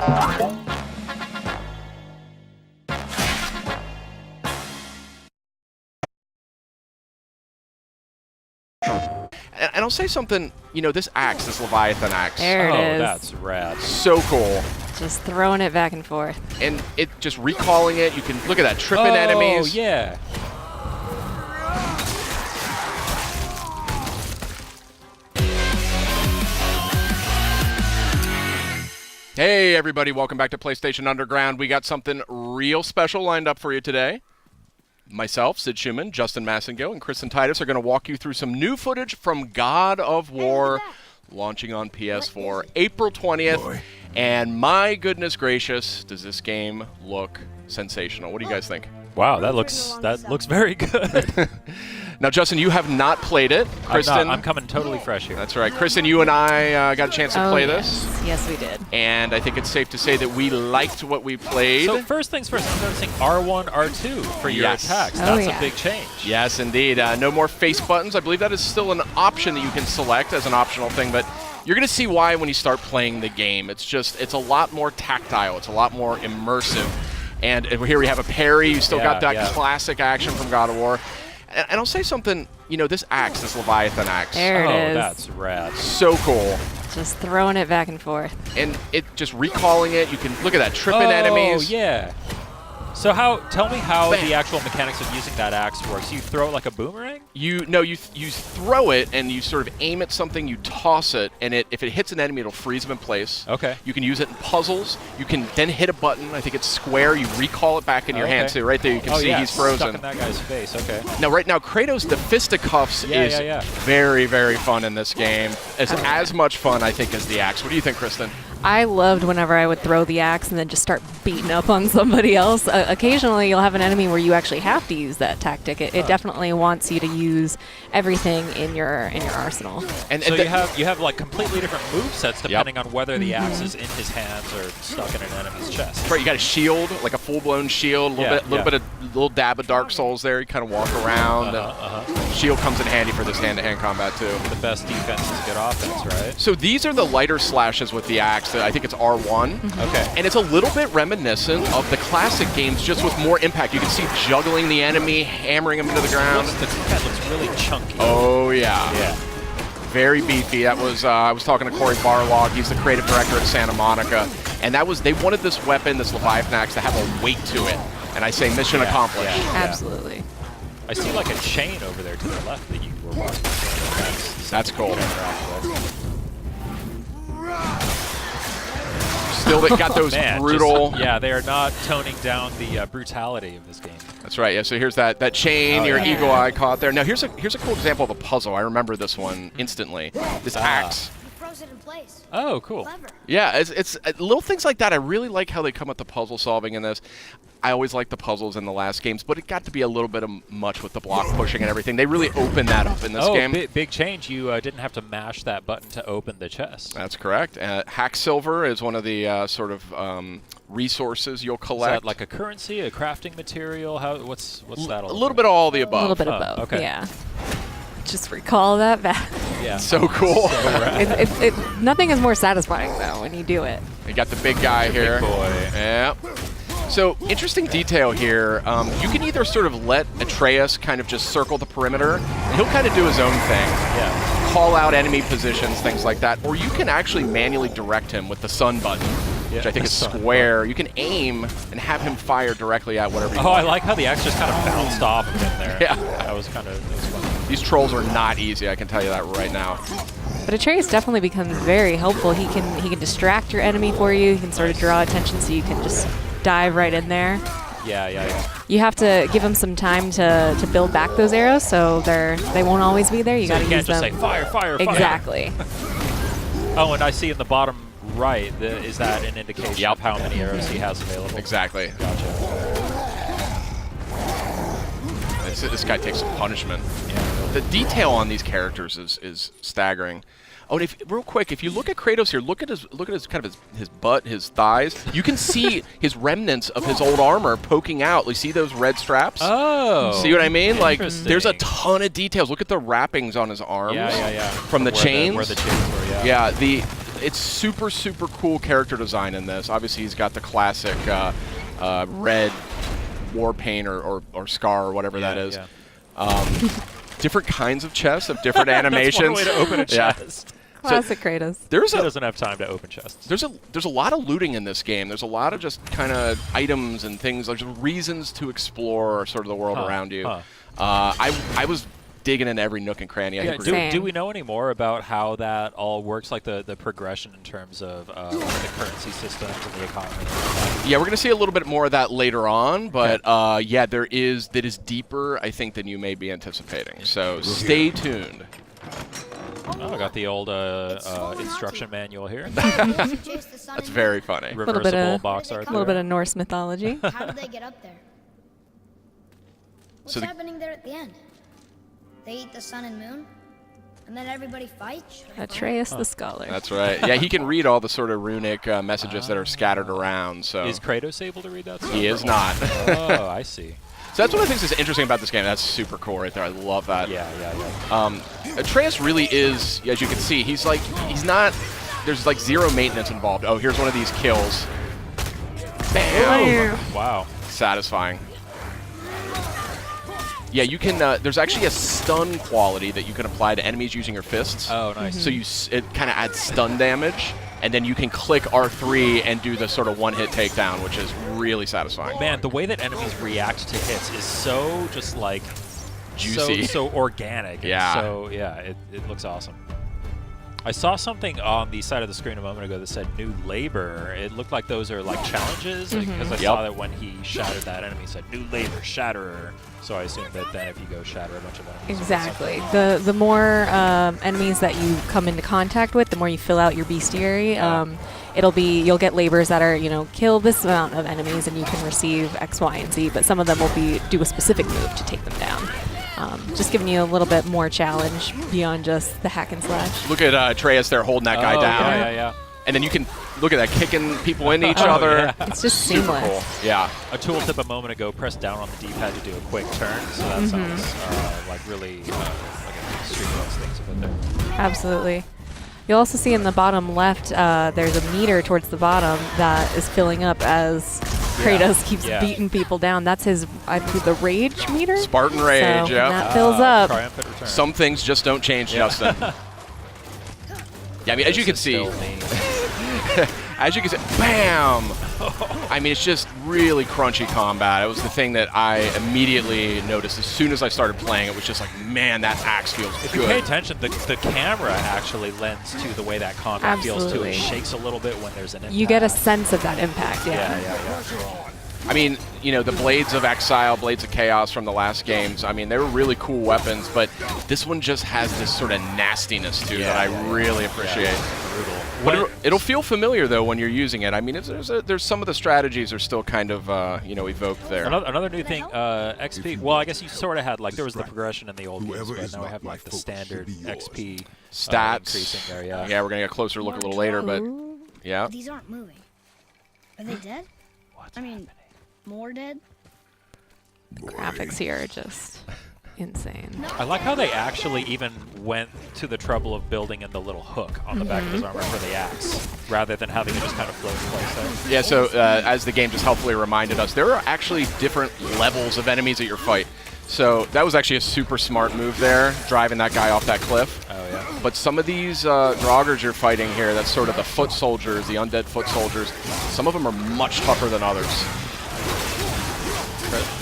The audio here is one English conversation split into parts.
And I'll say something, you know, this axe, this Leviathan axe. There it is. That's rad. So cool. Just throwing it back and forth. And it just recalling it, you can look at that, tripping enemies. Oh, yeah. Hey everybody, welcome back to PlayStation Underground. We got something real special lined up for you today. Myself, Sid Schumann, Justin Massengo, and Kristen Titus are going to walk you through some new footage from God of War, launching on PS4 April 20th. And my goodness gracious, does this game look sensational. What do you guys think? Wow, that looks very good. Now, Justin, you have not played it. Kristen, I'm coming totally fresh here. That's right. Kristen, you and I got a chance to play this. Yes, we did. And I think it's safe to say that we liked what we played. So first things first, I'm noticing R1, R2 for your attacks. Oh, That's yeah. a big change. Yes, indeed. No more face buttons. I believe that is still an option that you can select as an optional thing, but you're going to see why when you start playing the game. It's a lot more tactile. It's a lot more immersive. And here we have a parry. You still got that classic action from God of War. And I'll say something, you know, this axe, this Leviathan axe. There it is. That's rad. So cool. Just throwing it back and forth. And it just recalling it, you can look at that, tripping enemies. Oh, yeah. So tell me how the actual mechanics of using that axe works. You throw it like a boomerang? You throw it and you sort of aim at something, you toss it, and if it hits an enemy, it'll freeze them in place. Okay. You can use it in puzzles. You can then hit a button. I think it's square. You recall it back in your hand too. Right there, you can see he's frozen. Stuck in that guy's face. Okay. Now, right now, Kratos, the fisticuffs is very, very fun in this game. It's as much fun, I think, as the axe. What do you think, Kristen? I loved whenever I would throw the axe and then just start beating up on somebody else. Occasionally, you'll have an enemy where you actually have to use that tactic. It definitely wants you to use everything in your arsenal. And so you have like completely different movesets depending on whether the axe is in his hands or stuck in an enemy's chest. That's right. You got a shield, like a full-blown shield, a little dab of Dark Souls there. You kind of walk around. Shield comes in handy for this hand-to-hand combat too. The best defense is good offense, right? So these are the lighter slashes with the axe. I think it's R1. Okay. And it's a little bit reminiscent of the classic games, just with more impact. You can see juggling the enemy, hammering him into the ground. The head looks really chunky. Oh, yeah. Yeah. Very beefy. That was I was talking to Corey Barlog. He's the creative director at Santa Monica. And they wanted this weapon, this Leviathan axe, to have a weight to it. And I say mission accomplished. Absolutely. I see like a chain over there to the left that you were walking. That's cool. Still, they got those brutal. They are not toning down the brutality of this game. That's right. Yeah. So here's that chain. Your eagle eye caught there. Now here's a cool example of a puzzle. I remember this one instantly. This axe. Frozen in place. Oh, cool. Clever. Yeah. It's little things like that. I really like how they come at the puzzle solving in this. I always liked the puzzles in the last games, but it got to be a little bit much with the block pushing and everything. They really opened that up in this game. Big change. You didn't have to mash that button to open the chest. That's correct. Hacksilver is one of the sort of resources you'll collect. Is that like a currency, a crafting material? What's that all A little bit of all the above. A little bit of both. Okay. Yeah. Just recall that back. Yeah. So cool. Nothing is more satisfying though when you do it. You got the big guy here. Big boy. Yep. So, interesting detail here. You can either sort of let Atreus kind of just circle the perimeter, and he'll kind of do his own thing. Yeah. Call out enemy positions, things like that. Or you can actually manually direct him with the sun button, which I think is square. You can aim and have him fire directly at whatever you want. I like how the axe just kind of bounced off of him there. Yeah. That was fun. These trolls are not easy, I can tell you that right now. But Atreus definitely becomes very helpful. He can distract your enemy for you. He can sort of draw attention so you can just dive right in there. Yeah. You have to give them some time to build back those arrows, so they won't always be there. You got to use them. You can't just say fire, fire, fire. Exactly. Oh, and I see in the bottom right, is that an indication of how many arrows he has available? Exactly. Gotcha. This guy takes some punishment. Yeah. The detail on these characters is staggering. Oh, and real quick, if you look at Kratos here, look at his kind of his butt, his thighs. You can see his remnants of his old armor poking out. You see those red straps? Oh. See what I mean? Like, there's a ton of details. Look at the wrappings on his arms. Yeah. From the chains. Where the chains were, Yeah, it's super, super cool character design in this. Obviously, he's got the classic red war paint or scar or whatever that is. Different kinds of chests of different animations. That's one way to open a chest. Classic Kratos. He doesn't have time to open chests. There's a lot of looting in this game. There's a lot of just kind of items and things, like just reasons to explore sort of the world around you. I was digging into every nook and cranny. Do we know any more about how that all works, like the progression in terms of the currency systems and the economy? Yeah, we're going to see a little bit more of that later on, but yeah, that is deeper, I think, than you may be anticipating. So stay tuned. Oh, I got the old instruction manual here. That's very funny. Reversible box art. A little bit of Norse mythology. How did they get up there? What's happening there at the end? They eat the sun and moon, and then everybody fights? Atreus the Scholar. That's right. Yeah, he can read all the sort of runic messages that are scattered around. So is Kratos able to read that stuff? He is not. Oh, I see. So that's one of the things that's interesting about this game. That's super cool right there. I love that. Yeah. Atreus really is, as you can see, he's not, there's like zero maintenance involved. Oh, here's one of these kills. Bam! Wow. Satisfying. Yeah, you can, there's actually a stun quality that you can apply to enemies using your fists. Oh, nice. So it kind of adds stun damage, and then you can click R3 and do the sort of one-hit takedown, which is really satisfying. Man, the way that enemies react to hits is so just like juicy, so organic. Yeah. So yeah, it looks awesome. I saw something on the side of the screen a moment ago that said new labor. It looked like those are like challenges, because I saw that when he shattered that enemy, it said new labor, shatterer. So I assume that then if you go shatter a bunch of enemies. Exactly. The more enemies that you come into contact with, the more you fill out your bestiary. You'll get labors that are, kill this amount of enemies and you can receive X, Y, and Z, but some of them will do a specific move to take them down. Just giving you a little bit more challenge beyond just the hack and slash. Look at Atreus there holding that guy down. Yeah. And then you can look at that, kicking people into each other. Yeah. It's just super seamless. cool. Yeah. A tooltip a moment ago, press down on the D-pad to do a quick turn. So that sounds like really like a streamless thing to put there. Absolutely. You'll also see in the bottom left, there's a meter towards the bottom that is filling up as Kratos keeps beating people down. That's his, I believe, the rage meter? Spartan rage, so that fills up. Triumphant return. Some things just don't change, Justin. Yeah, I mean, as you can see, bam! I mean, it's just really crunchy combat. It was the thing that I immediately noticed as soon as I started playing. It was just like, man, that axe feels good. If you pay attention, the camera actually lends to the way that combat feels too. It shakes a little bit when there's an impact. You get a sense of that impact, Yeah. I mean, the Blades of Exile, Blades of Chaos from the last games, I mean, they were really cool weapons, but this one just has this sort of nastiness to it that I really appreciate. Brutal. But it'll feel familiar, though, when you're using it. I mean, there's some of the strategies are still kind of, evoked there. Another new thing, XP, well, I guess you sort of had, like, there was the progression in the old games, but now we have, like, the standard XP stats increasing there, yeah. Yeah, we're going to get a closer look a little later, but, yeah. These aren't moving. Are they dead? What's More dead? The graphics here are just insane. I like how they actually even went to the trouble of building in the little hook on the back of his armor for the axe, rather than having it just kind of float in place there. Yeah, so as the game just helpfully reminded us, there are actually different levels of enemies at your fight. So that was actually a super smart move there, driving that guy off that cliff. Oh, yeah. But some of these Draugrs you're fighting here, that's sort of the foot soldiers, the undead foot soldiers, some of them are much tougher than others.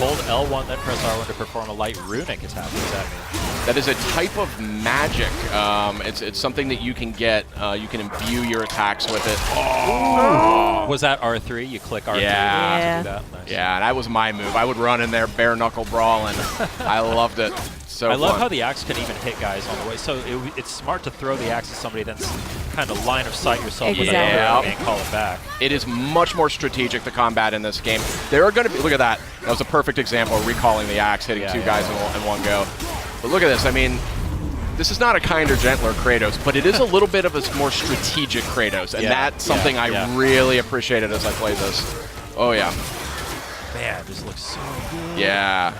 Hold L1, then press R1 to perform a light runic attack. What does that mean? That is a type of magic. It's something that you can get. You can imbue your attacks with it. Oh! Was that R3? You click R3 Yeah. to do that? Nice. Yeah, and that was my move. I would run in there bare knuckle brawling. I loved it. So I love fun. how the axe can even hit guys on the way. So it's smart to throw the axe at somebody, then kind of line of sight yourself with Exactly. another and call it back. It is much more strategic, the combat in this game. There are going to be, look at that. That was a perfect example of recalling the axe, hitting two guys in one go. But look at this. I mean, this is not a kinder, gentler Kratos, but it is a little bit of a more strategic Kratos, and that's something I really appreciated as I played this. Oh, yeah. Man, this looks so good. Yeah.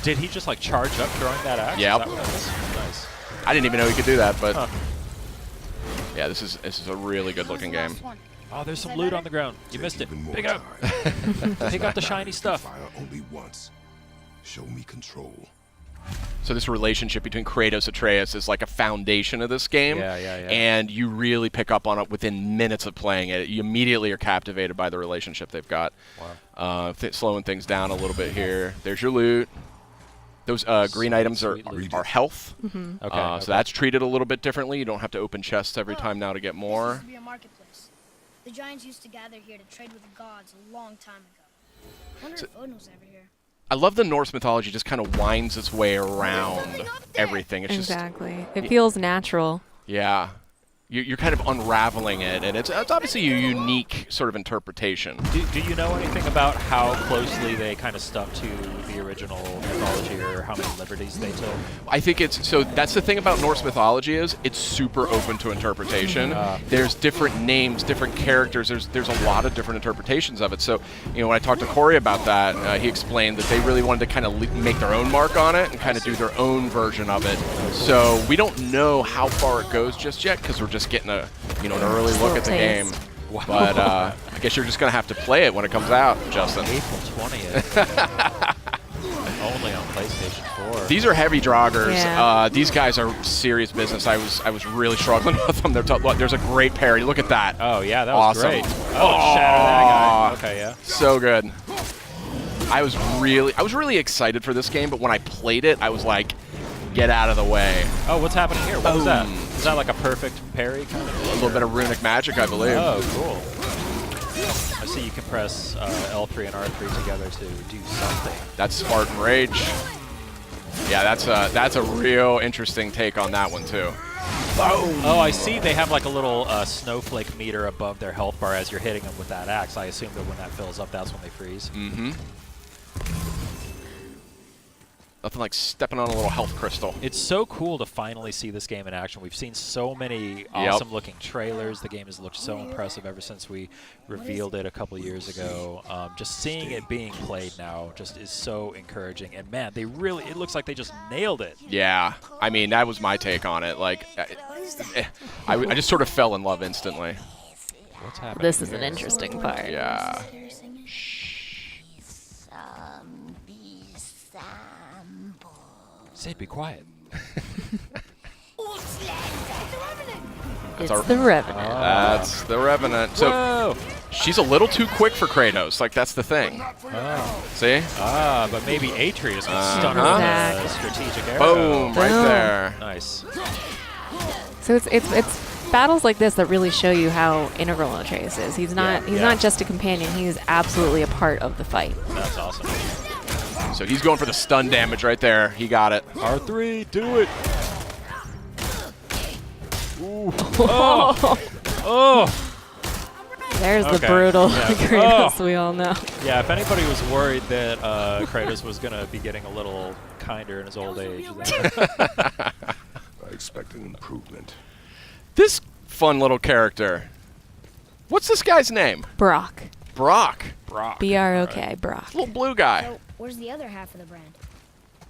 Did he just like charge up throwing that axe? Yep. Is that what that was? Nice. I didn't even know he could do that, but Yeah, this is a really good looking game. Oh, there's some loot on the ground. You missed it. Pick it up. Pick up the shiny stuff. Fire only once. Show me control. So this relationship between Kratos and Atreus is like a foundation of this game. Yeah. And you really pick up on it within minutes of playing it. You immediately are captivated by the relationship they've got. Wow. Slowing things down a little bit here. There's your loot. Those green items are health. Okay. So that's treated a little bit differently. You don't have to open chests every time now to get more. This used to be a marketplace. The giants used to gather here to trade with the gods a long time ago. I wonder if Odin was ever here. I love the Norse mythology just kind of winds its way around everything. It's Exactly. It feels natural. Yeah. You're kind of unraveling it, and it's obviously a unique sort of interpretation. Do you know anything about how closely they kind of stuck to the original mythology, or how many liberties they took? I think so that's the thing about Norse mythology is it's super open to interpretation. There's different names, different characters. There's a lot of different interpretations of it. So, when I talked to Corey about that, he explained that they really wanted to kind of make their own mark on it and kind of do their own version of it. So we don't know how far it goes just yet because we're just getting an early look at the game. Wow. But I guess you're just gonna have to play it when it comes out, Justin. April 20th. Only on PlayStation 4. These are heavy joggers. Yeah. These guys are serious business. I was really struggling with them. There's a great parry. Look at that. Oh yeah, that was Awesome. great. Oh, shatter that guy. Okay, yeah. So good. I was really excited for this game, but when I played it, I was like, get out of the way. Oh, what's happening here? What was that? Is that like a perfect parry kind of? A little bit of runic magic, I believe. Oh, cool. I see you can press L3 and R3 together to do something. That's Spartan Rage. Yeah, that's a real interesting take on that one too. Oh, I see they have like a little snowflake meter above their health bar as you're hitting them with that axe. I assume that when that fills up, that's when they freeze. Mm-hmm. Nothing like stepping on a little health crystal. It's so cool to finally see this game in action. We've seen so many awesome-looking trailers. The game has looked so impressive ever since we revealed it a couple years ago. Just seeing it being played now just is so encouraging. And man, it looks like they just nailed it. Yeah, I mean, that was my take on it. Like, I just sort of fell in love instantly. What's happening? This is an interesting part. Yeah. Sid, be quiet. It's the Revenant. That's the Revenant. So Whoa! she's a little too quick for Kratos. Like, that's the thing. Oh. See? But maybe Atreus can stun her with a strategic arrow. Boom! Right there. Nice. So it's battles like this that really show you how integral Atreus is. He's not not just a companion. He's absolutely a part of the fight. That's awesome. So he's going for the stun damage right there. He got it. R3, do it. Ooh. Oh. Oh. There's the Okay. brutal Yeah. Kratos we all know. Yeah, if anybody was worried that Kratos was going to be getting a little kinder in his old age. I expect an improvement. This fun little character. What's this guy's name? Brock. Brock. Brock. B-R-O-K, Brock. Little blue guy. So, where's the other half of the brand?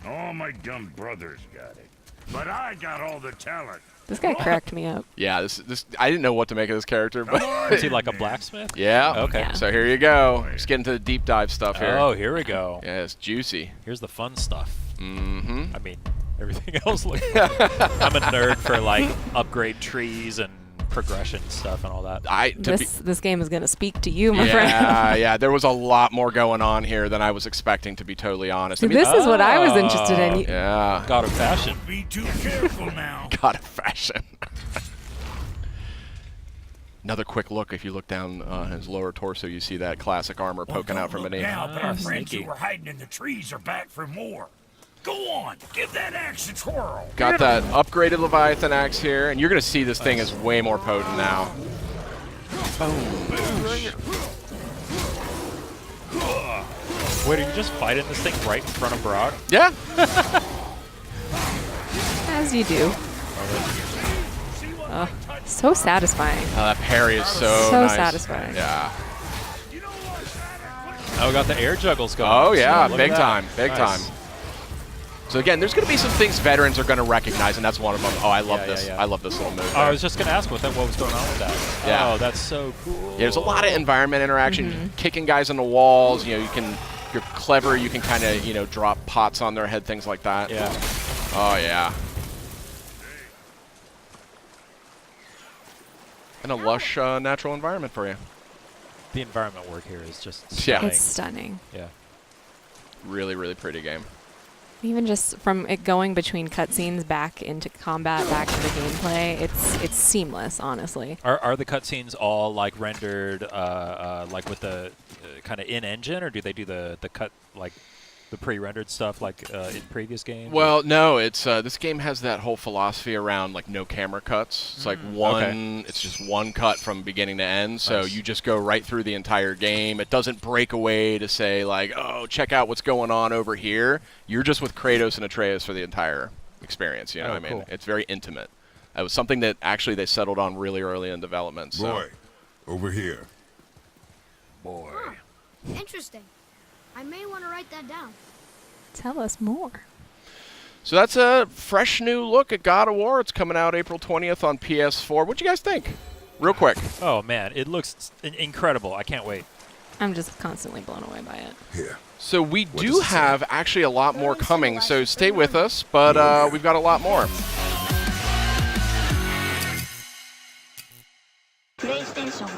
All my dumb brothers got it. But I got all the talent. This guy cracked me up. Yeah, this I didn't know what to make of this character, but Is he like a blacksmith? yeah. Okay. Yeah. So here you go. Just getting to the deep dive stuff here. Oh, here we go. Yeah, it's juicy. Here's the fun stuff. Mm-hmm. I mean, everything else looks fun. I'm a nerd for like upgrade trees and progression stuff and all that. This game is going to speak to you, my friend. Yeah. There was a lot more going on here than I was expecting, to be totally honest. See, this is what I was interested in. Yeah. God of fashion. Be too careful now. God of fashion. Another quick look. If you look down his lower torso, you see that classic armor poking out from beneath. Now, but our friends sneaky. who were hiding in the trees are back for more. Go on, give that axe a twirl. Got that upgraded Leviathan axe here, and you're going to see this thing is way more potent now. Wait, are you just fighting this thing right in front of Brock? Yeah. As you do. So satisfying. That parry is so nice. satisfying. Yeah. Oh, we got the air juggles going. Oh, yeah. Look at Big that. time. Big Nice. time. So again, there's going to be some things veterans are going to recognize, and that's one of them. Oh, I love this. Yeah. I love this little move. I was just going to ask what was going on with that. Yeah. Oh, that's so cool. Yeah, there's a lot of environment interaction, kicking guys on the walls. You know, if you're clever, you can kind of, drop pots on their head, things like that. Yeah. Oh, yeah. And a lush natural environment for you. The environment work here is just stunning. It's stunning. Yeah. Really, really pretty game. Even just from it going between cutscenes back into combat, back into gameplay, it's seamless, honestly. Are the cutscenes all like rendered like with the kind of in-engine, or do they do the cut like the pre-rendered stuff like in previous games? Well, no, it's this game has that whole philosophy around like no camera cuts. It's like it's just one cut from beginning to end. So you just go right through the entire game. It doesn't break away to say like, oh, check out what's going on over here. You're just with Kratos and Atreus for the entire experience. You know what I mean? Cool. It's very intimate. It was something that actually they settled on really early in development. So. Boy, over here. Boy. Interesting. I may want to write that down. Tell us more. So that's a fresh new look at God of War. It's coming out April 20th on PS4. What'd you guys think? Real quick. Oh man, it looks incredible. I can't wait. I'm just constantly blown away by it. Here. So we What do does it say? have actually a lot more coming, so stay with us, but we've got a lot more. PlayStation.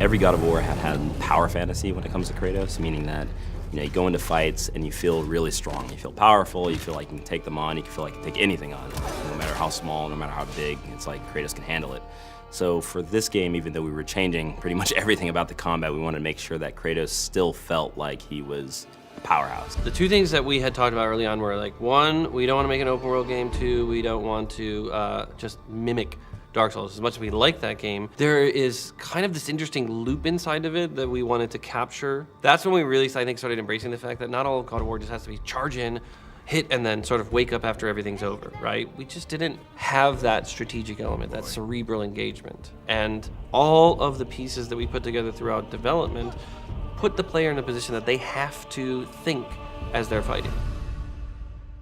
Every God of War had power fantasy when it comes to Kratos, meaning that you go into fights and you feel really strong. You feel powerful, you feel like you can take them on, you can feel like you can take anything on, no matter how small, no matter how big, it's like Kratos can handle it. So for this game, even though we were changing pretty much everything about the combat, we wanted to make sure that Kratos still felt like he was a powerhouse. The two things that we had talked about early on were like, one, we don't want to make an open world game. Two, we don't want to just mimic Dark Souls. As much as we like that game, there is kind of this interesting loop inside of it that we wanted to capture. That's when we really, I think, started embracing the fact that not all of God of War just has to be charge in, hit, and then sort of wake up after everything's over, right? We just didn't have that strategic element, that cerebral engagement. And all of the pieces that we put together throughout development put the player in a position that they have to think as they're fighting.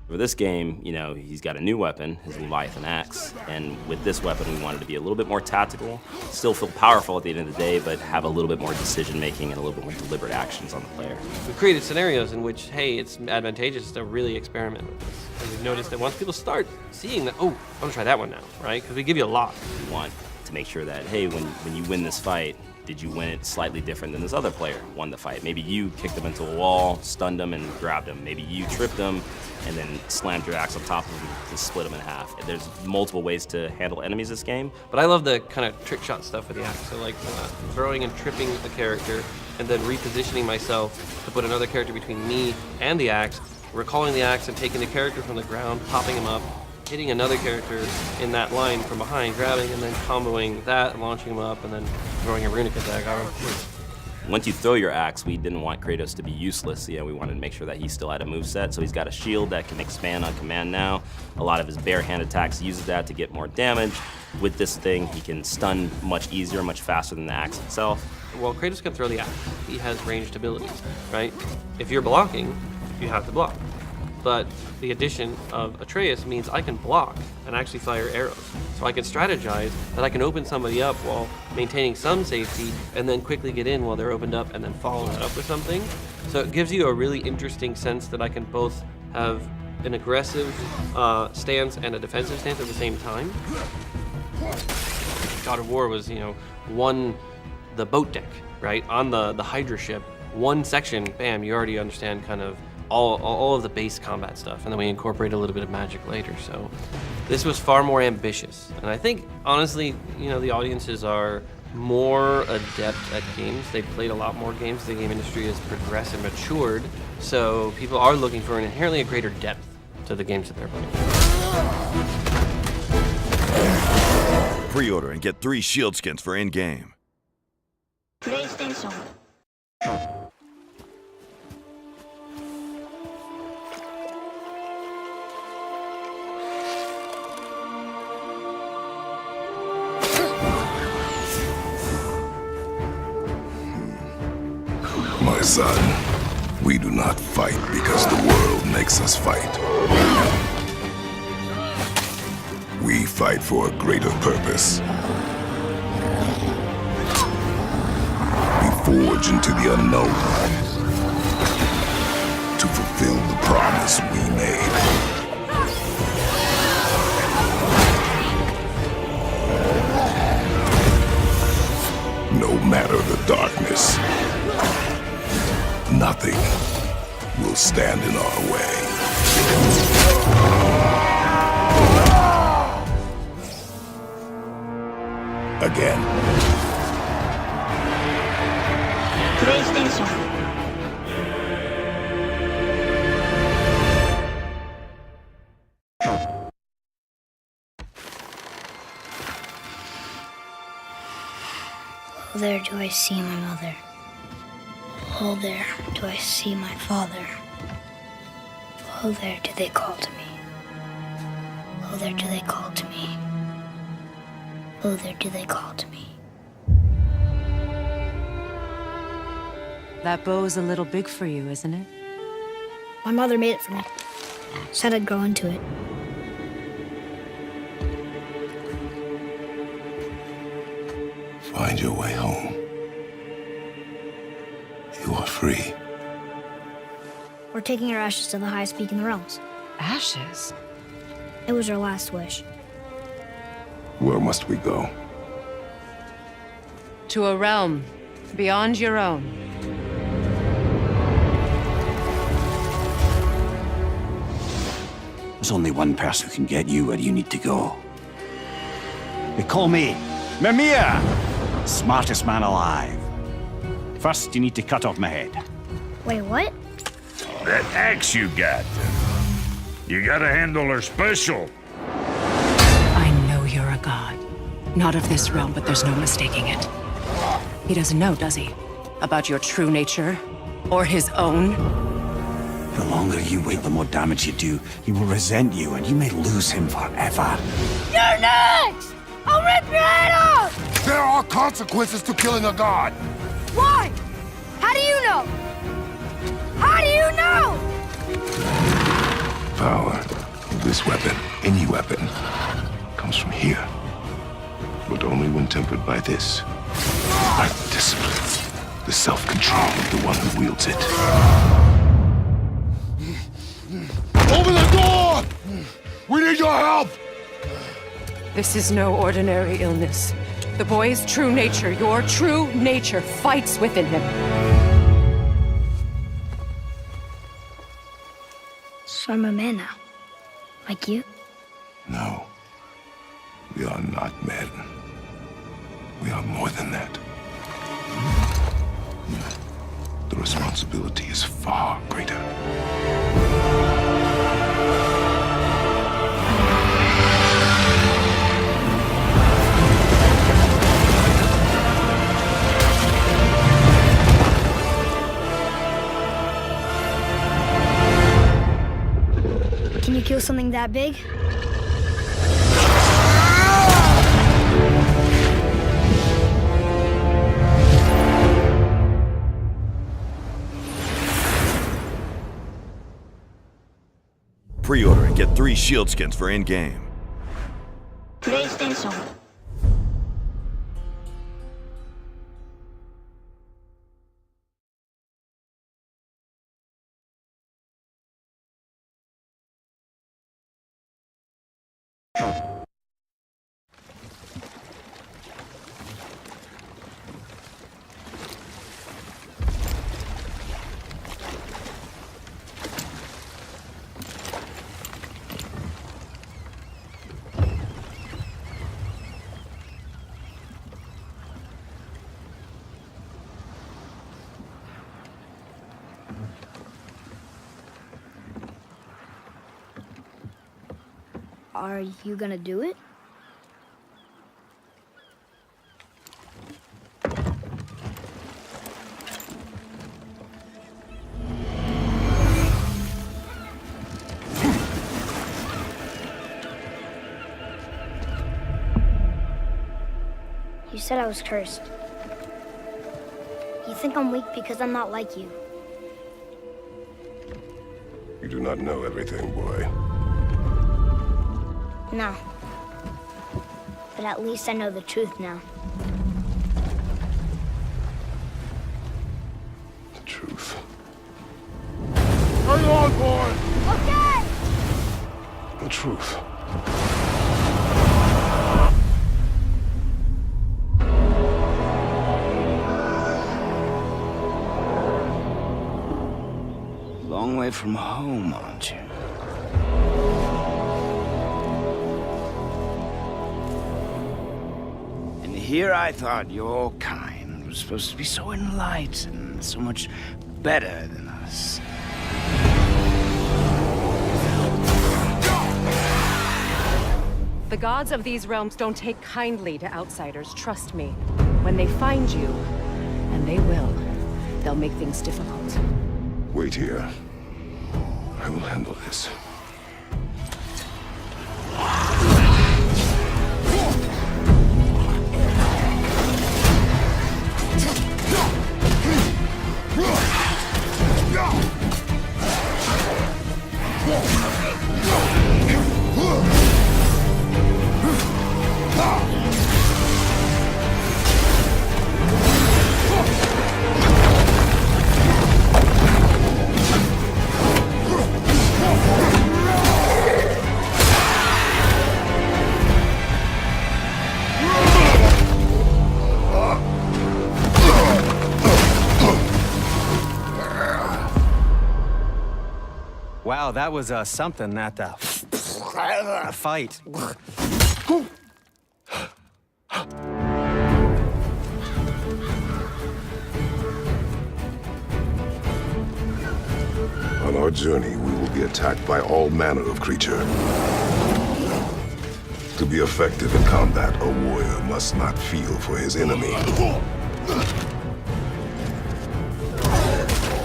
For this game, he's got a new weapon, his Leviathan axe, and with this weapon we wanted to be a little bit more tactical, still feel powerful at the end of the day, but have a little bit more decision making and a little bit more deliberate actions on the player. We created scenarios in which, hey, it's advantageous to really experiment with this. And we've noticed that once people start seeing that, oh, I'm gonna try that one now, right? Because we give you a lot. We want to make sure that, hey, when you win this fight, did you win it slightly different than this other player won the fight? Maybe you kicked him into a wall, stunned him, and grabbed him. Maybe you tripped him and then slammed your axe on top of him to split him in half. There's multiple ways to handle enemies this game. But I love the kind of trick shot stuff with the axe. So like throwing and tripping a character and then repositioning myself to put another character between me and the axe, recalling the axe and taking the character from the ground, popping him up, hitting another character in that line from behind, grabbing and then comboing that, launching him up, and then throwing a runic attack on him. Once you throw your axe, we didn't want Kratos to be useless. We wanted to make sure that he still had a moveset. So he's got a shield that can expand on command now. A lot of his bare hand attacks uses that to get more damage. With this thing, he can stun much easier, much faster than the axe itself. Well, Kratos can throw the axe. He has ranged abilities, right? If you're blocking, you have to block. But the addition of Atreus means I can block and actually fire arrows. So I can strategize that I can open somebody up while maintaining some safety and then quickly get in while they're opened up and then follow that up with something. So it gives you a really interesting sense that I can both have an aggressive stance and a defensive stance at the same time. God of War was, the boat deck, right? On the Hydra ship, one section, bam, you already understand kind of all of the base combat stuff, and then we incorporate a little bit of magic later. So this was far more ambitious, and I think honestly, the audiences are more adept at games. They've played a lot more games. The game industry has progressed and matured, so people are looking for an inherently a greater depth to the games that they're playing. Pre-order and get 3 shield skins for in-game. PlayStation. son. We do not fight because the world makes us fight. We fight for a greater purpose. We forge into the unknown to fulfill the promise we made. No matter the darkness, nothing will stand in our way. Again. PlayStation. Oh, there do I see my mother. Oh, there do I see my father. Oh, there do they call to me. Oh, there do they call to me. Oh, there do they call to me. That bow's a little big for you, isn't it? My mother made it for me. Said I'd grow into it. Find your way home. You are free. We're taking our ashes to the highest peak in the realms. Ashes? It was our last wish. Where must we go? To a realm beyond your own. There's only one person who can get you where you need to go. They call me Mimir, smartest man alive. First, you need to cut off my head. Wait, what? That axe you got. You gotta handle her special. I know you're a god. Not of this realm, but there's no mistaking it. He doesn't know, does he? About your true nature? Or his own? The longer you wait, the more damage you do. He will resent you, and you may lose him forever. You're next! I'll rip your head off! There are consequences to killing a god! Why? How do you know? How do you know? Power, this weapon, any weapon, comes from here. But only when tempered by this. By the discipline, the self-control of the one who wields it. Open the door! We need your help! This is no ordinary illness. The boy's true nature, your true nature, fights within him. So I'm a man now. Like you? No. We are not men. We are more than that. The responsibility is far greater. Can you kill something that big? Pre-order and get 3 shield skins for in-game. PlayStation. Are you gonna do it? You said I was cursed. You think I'm weak because I'm not like you. You do not know everything, boy. No. But at least I know the truth now. The truth. Hang on, boy! Okay! The truth. Long way from home, aren't you? And here I thought your kind was supposed to be so enlightened, so much better than us. The gods of these realms don't take kindly to outsiders, trust me. When they find you, and they will, they'll make things difficult. Wait here. I will handle this. Wow, that was something at the fight. On our journey, we will be attacked by all manner of creature. To be effective in combat, a warrior must not feel for his enemy.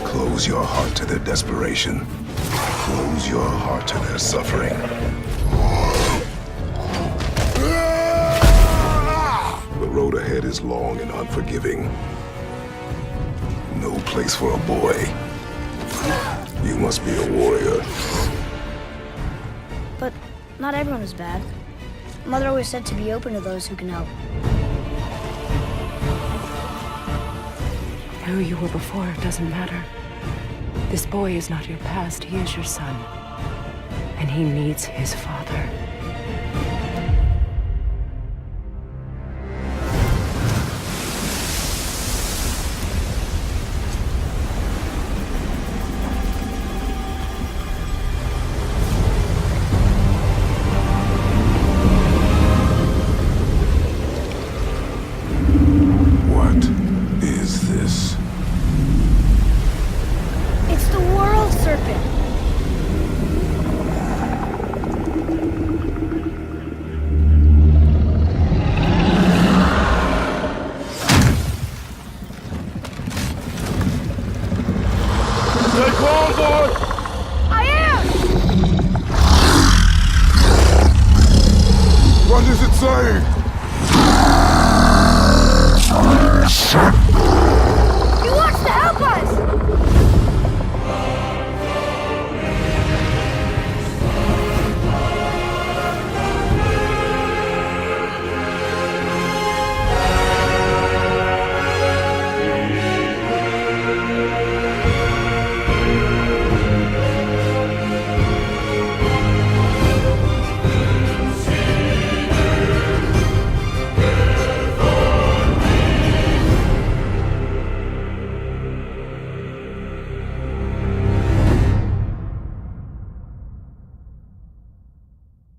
Close your heart to their desperation. Close your heart to their suffering. The road ahead is long and unforgiving. No place for a boy. You must be a warrior. But not everyone is bad. Mother always said to be open to those who can help. Who you were before doesn't matter. This boy is not your past, he is your son. And he needs his father. What is this? It's the world serpent. Stay calm, boy! I am! What is it saying? He wants to help us!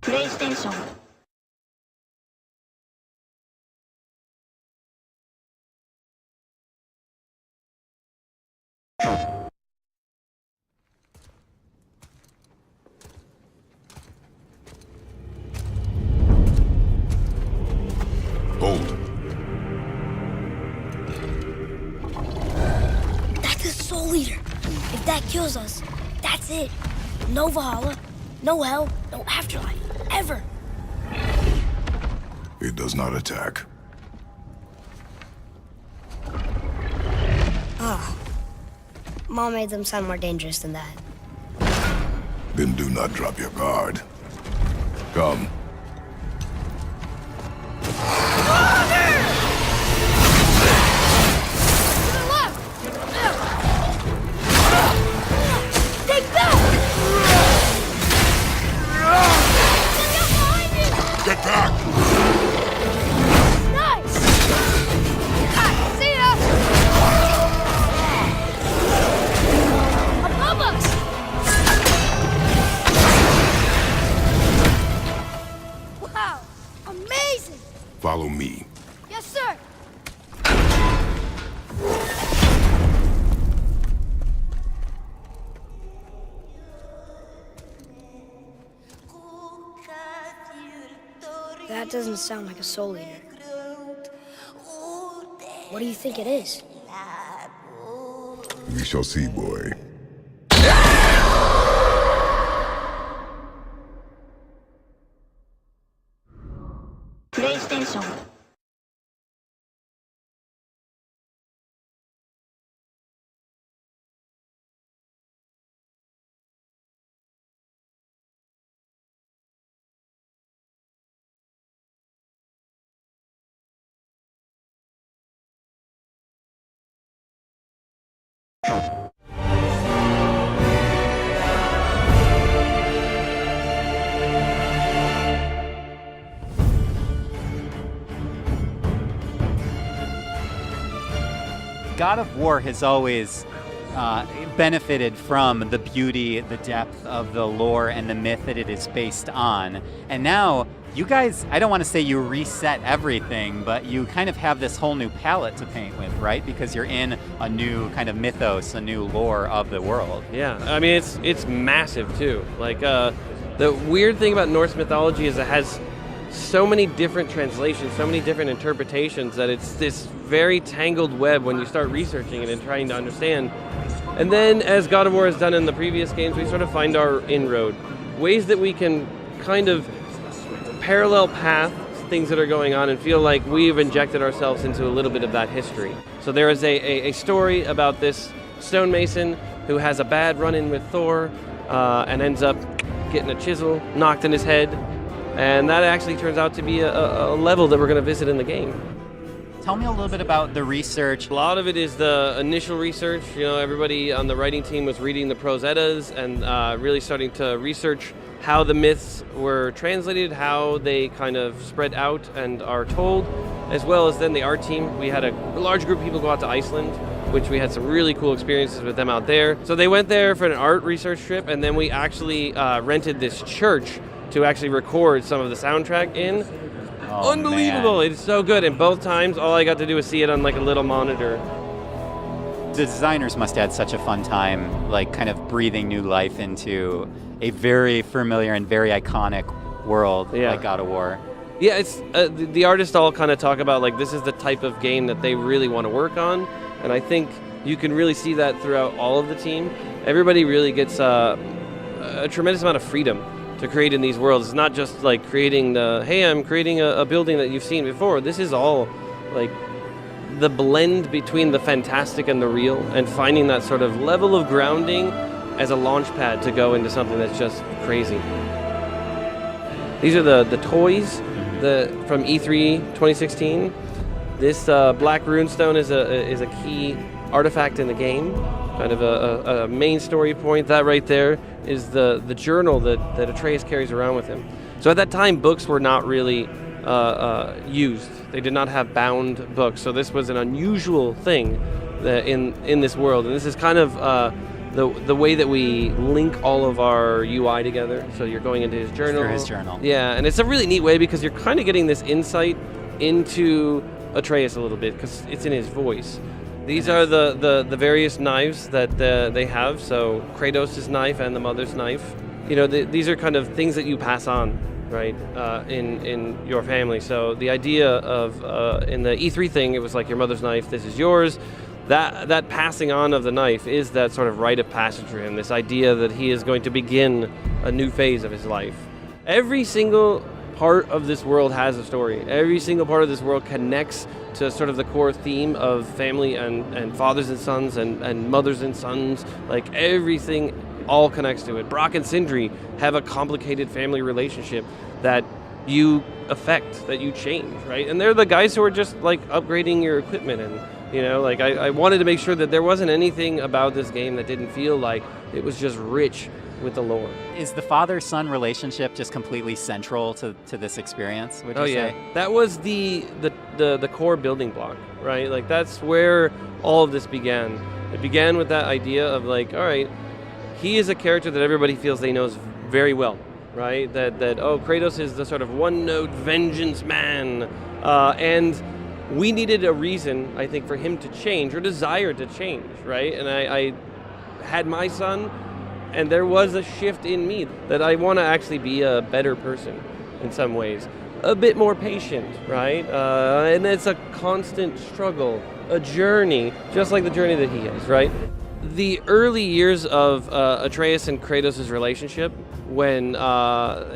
PlayStation. Hold. That's the Soul Eater. If that kills us, that's it. No Valhalla, no hell, no afterlife, ever. It does not attack. Ah. Mom made them sound more dangerous than that. Then do not drop your guard. Come. Get back! Nice! See ya! Above us! Wow! Amazing! Follow me. Yes, sir! That doesn't sound like a soul eater. What do you think it is? We shall see, boy. PlayStation. God of War has always benefited from the beauty, the depth of the lore and the myth that it is based on. And now, you guys, I don't want to say you reset everything, but you kind of have this whole new palette to paint with, right? Because you're in a new kind of mythos, a new lore of the world. Yeah, I mean, it's massive too. Like, the weird thing about Norse mythology is it has so many different translations, so many different interpretations that it's this very tangled web when you start researching it and trying to understand. And then, as God of War has done in the previous games, we sort of find our inroad. Ways that we can kind of parallel path things that are going on and feel like we've injected ourselves into a little bit of that history. So there is a story about this stonemason who has a bad run-in with Thor and ends up getting a chisel knocked in his head. And that actually turns out to be a level that we're going to visit in the game. Tell me a little bit about the research. A lot of it is the initial research. You know, everybody on the writing team was reading the prose eddas and really starting to research how the myths were translated, how they kind of spread out and are told, as well as then the art team. We had a large group of people go out to Iceland, which we had some really cool experiences with them out there. So they went there for an art research trip, and then we actually rented this church to actually record some of the soundtrack in. Oh, unbelievable! man. It's so good, and both times all I got to do was see it on like a little monitor. The designers must have had such a fun time, like kind of breathing new life into a very familiar and very iconic world like God of War. Yeah, it's the artists all kind of talk about like this is the type of game that they really want to work on, and I think you can really see that throughout all of the team. Everybody really gets a tremendous amount of freedom to create in these worlds. It's not just like creating I'm creating a building that you've seen before. This is all like the blend between the fantastic and the real, and finding that sort of level of grounding as a launch pad to go into something that's just crazy. These are the toys from E3 2016. This black runestone is a key artifact in the game, kind of a main story point. That right there is the journal that Atreus carries around with him. So at that time, books were not really used. They did not have bound books. So this was an unusual thing in this world. And this is kind of the way that we link all of our UI together. So you're going into his journal. Through his journal. Yeah, and it's a really neat way because you're kind of getting this insight into Atreus a little bit because it's in his voice. These are the various knives that they have. So Kratos' knife and the mother's knife. You know, these are kind of things that you pass on, right, in your family. So the idea of in the E3 thing, it was like your mother's knife. This is yours. That passing on of the knife is that sort of rite of passage for him. This idea that he is going to begin a new phase of his life. Every single part of this world has a story. Every single part of this world connects to sort of the core theme of family and fathers and sons and mothers and sons. Like everything all connects to it. Brock and Sindri have a complicated family relationship that you affect, that you change, right? And they're the guys who are just like upgrading your equipment. And you know, like I wanted to make sure that there wasn't anything about this game that didn't feel like it was just rich with the lore. Is the father-son relationship just completely central to this experience, would you say? That was the core building block, right? Like that's where all of this began. It began with that idea of like, all right, he is a character that everybody feels they knows very well, right? That oh, Kratos is the sort of one-note vengeance man, and we needed a reason, I think, for him to change or desire to change, right? And I had my son, and there was a shift in me that I want to actually be a better person in some ways, a bit more patient, right? And it's a constant struggle, a journey, just like the journey that he is, right? The early years of Atreus and Kratos' relationship, when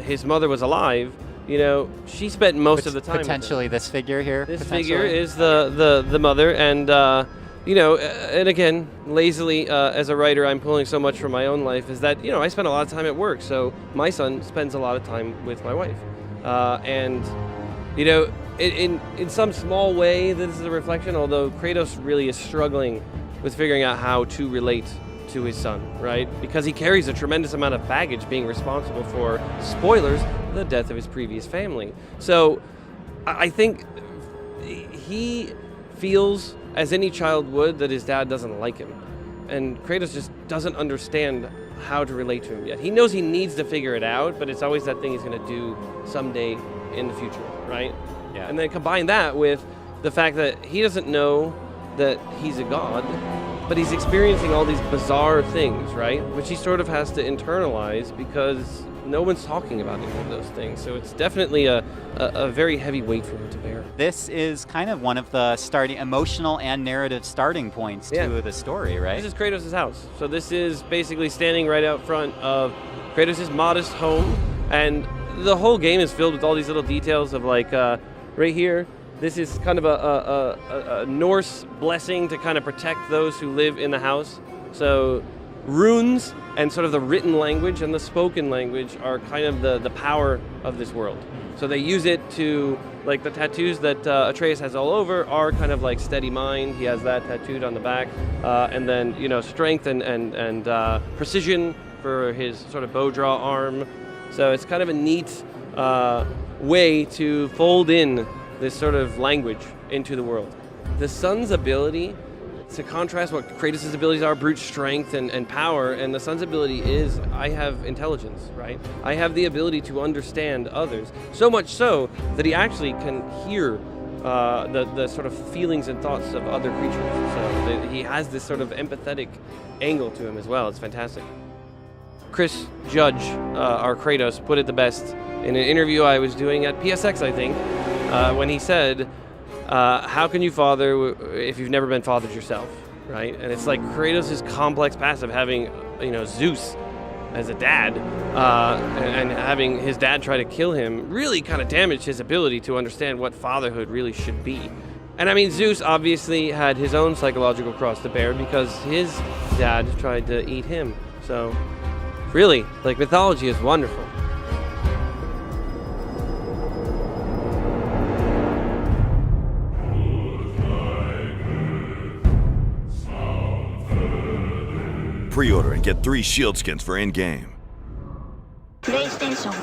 his mother was alive, you know, she spent most of the time potentially with this figure here. This figure is the mother, and you know, and again, lazily as a writer, I'm pulling so much from my own life. Is that, you know, I spend a lot of time at work, so my son spends a lot of time with my wife, and you know, in some small way, this is a reflection. Although Kratos really is struggling with figuring out how to relate to his son, right? Because he carries a tremendous amount of baggage, being responsible for, spoilers, the death of his previous family. So I think he feels, as any child would, that his dad doesn't like him. And Kratos just doesn't understand how to relate to him yet. He knows he needs to figure it out, but it's always that thing he's going to do someday in the future, right? Yeah. And then combine that with the fact that he doesn't know that he's a god, but he's experiencing all these bizarre things, right? Which he sort of has to internalize because no one's talking about any of those things. So it's definitely a very heavy weight for him to bear. This is kind of one of the starting emotional and narrative starting points to the story, right? This is Kratos' house. So this is basically standing right out front of Kratos' modest home, and the whole game is filled with all these little details of like right here, this is kind of a Norse blessing to kind of protect those who live in the house. So runes and sort of the written language and the spoken language are kind of the power of this world. So they use it to, like the tattoos that Atreus has all over are kind of like steady mind. He has that tattooed on the back. And then, you know, strength and precision for his sort of bow draw arm. So it's kind of a neat way to fold in this sort of language into the world. The son's ability, to contrast what Kratos' abilities are, brute strength and power, and the son's ability is, I have intelligence, right? I have the ability to understand others, so much so that he actually can hear the sort of feelings and thoughts of other creatures. So he has this sort of empathetic angle to him as well. It's fantastic. Chris Judge, our Kratos, put it the best in an interview I was doing at PSX, I think, when he said, how can you father if you've never been fathered yourself, right? And it's like Kratos' complex past of having, you know, Zeus as a dad, and having his dad try to kill him really kind of damaged his ability to understand what fatherhood really should be. And I mean, Zeus obviously had his own psychological cross to bear because his dad tried to eat him. So really, like, mythology is wonderful. Pre-order and get 3 shield skins for in-game. PlayStation